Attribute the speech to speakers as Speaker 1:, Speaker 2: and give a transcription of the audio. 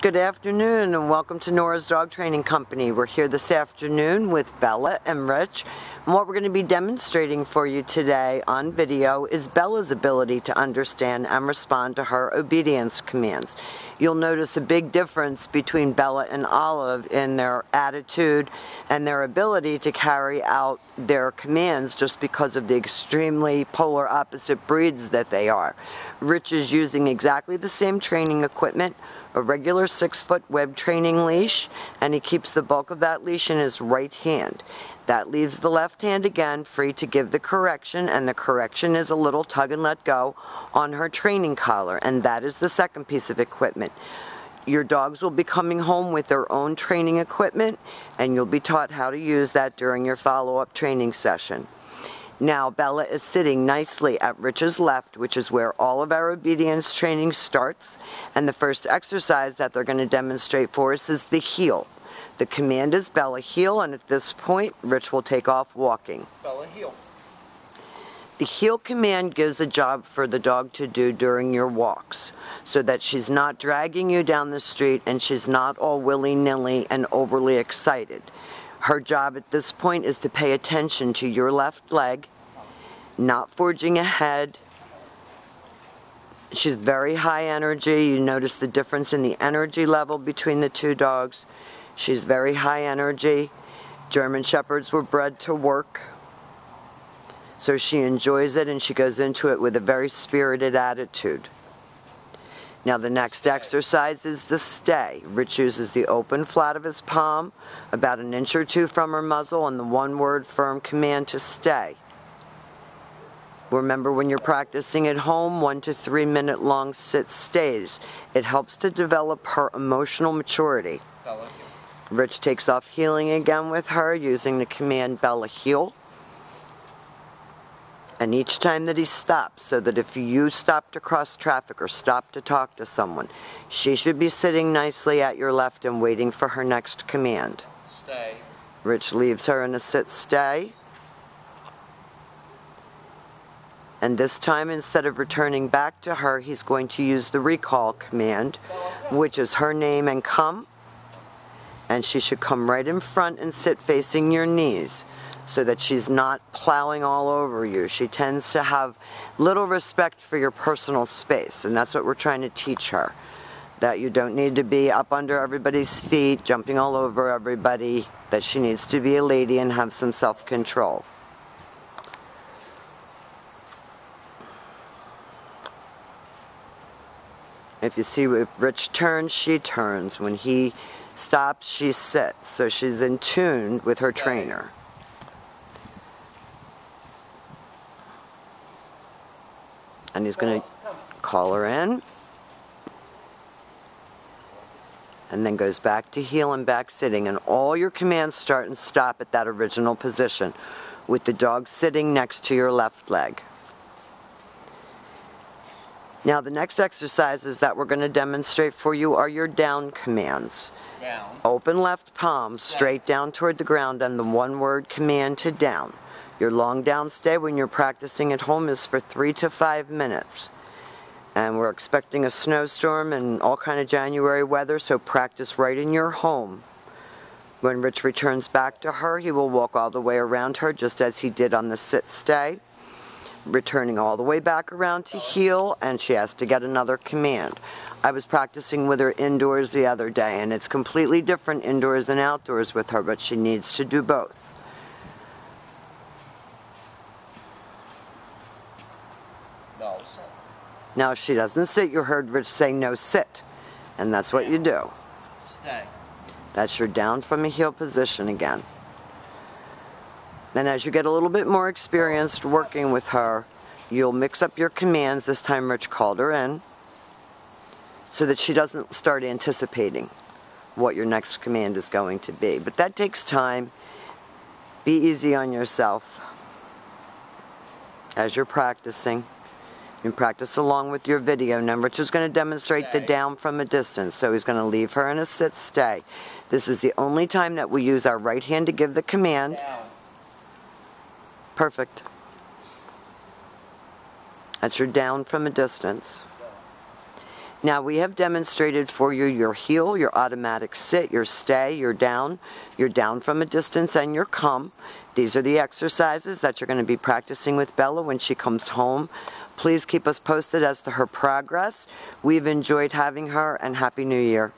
Speaker 1: Good afternoon and welcome to Nora's Dog Training Company. We're here this afternoon with Bella and Rich. And what we're going to be demonstrating for you today on video is Bella's ability to understand and respond to her obedience commands. You'll notice a big difference between Bella and Olive in their attitude and their ability to carry out their commands just because of the extremely polar opposite breeds that they are. Rich is using exactly the same training equipment, a regular 6-foot web training leash, and he keeps the bulk of that leash in his right hand. That leaves the left hand again free to give the correction, and the correction is a little tug and let go on her training collar, and that is the second piece of equipment. Your dogs will be coming home with their own training equipment, and you'll be taught how to use that during your follow-up training session. Now, Bella is sitting nicely at Rich's left, which is where all of our obedience training starts. And the first exercise that they're going to demonstrate for us is the heel. The command is Bella heel, and at this point, Rich will take off walking.
Speaker 2: Bella heel.
Speaker 1: The heel command gives a job for the dog to do during your walks, so that she's not dragging you down the street and she's not all willy-nilly and overly excited. Her job at this point is to pay attention to your left leg, not forging ahead. She's very high energy. You notice the difference in the energy level between the two dogs. She's very high energy. German Shepherds were bred to work. So she enjoys it and she goes into it with a very spirited attitude. Now the next exercise is the stay. Rich uses the open flat of his palm, about an inch or two from her muzzle, and the one-word firm command to stay. Remember, when you're practicing at home, 1 to 3 minute long sit stays. It helps to develop her emotional maturity. Rich takes off heeling again with her, using the command Bella heel. And each time that he stops, so that if you stop to cross traffic or stop to talk to someone, she should be sitting nicely at your left and waiting for her next command.
Speaker 2: Stay.
Speaker 1: Rich leaves her in a sit stay. And this time, instead of returning back to her, he's going to use the recall command, which is her name and come. And she should come right in front and sit facing your knees, so that she's not plowing all over you. She tends to have little respect for your personal space, and that's what we're trying to teach her. That you don't need to be up under everybody's feet, jumping all over everybody, that she needs to be a lady and have some self-control. If you see, if Rich turns, she turns. When he stops, she sits. So she's in tune with her trainer. And he's going to call her in, and then goes back to heel and back sitting, and all your commands start and stop at that original position, with the dog sitting next to your left leg. Now the next exercises that we're going to demonstrate for you are your down commands.
Speaker 2: Down.
Speaker 1: Open left palm straight down toward the ground, and the one-word command to down. Your long down stay when you're practicing at home is for 3 to 5 minutes. And we're expecting a snowstorm and all kind of January weather, so practice right in your home. When Rich returns back to her, he will walk all the way around her, just as he did on the sit stay, returning all the way back around to heel, and she has to get another command. I was practicing with her indoors the other day, and it's completely different indoors and outdoors with her, but she needs to do both.
Speaker 2: No, sit.
Speaker 1: Now, if she doesn't sit, you heard Rich say no sit, and that's what you do.
Speaker 2: Stay.
Speaker 1: That's your down from a heel position again. Then as you get a little bit more experienced working with her, you'll mix up your commands. This time Rich called her in, so that she doesn't start anticipating what your next command is going to be. But that takes time. Be easy on yourself as you're practicing. You can practice along with your video. Now Rich is going to demonstrate the down from a distance, so he's going to leave her in a sit stay. This is the only time that we use our right hand to give the command.
Speaker 2: Down.
Speaker 1: Perfect. That's your down from a distance. Now we have demonstrated for you your heel, your automatic sit, your stay, your down from a distance, and your come. These are the exercises that you're going to be practicing with Bella when she comes home. Please keep us posted as to her progress. We've enjoyed having her, and Happy New Year.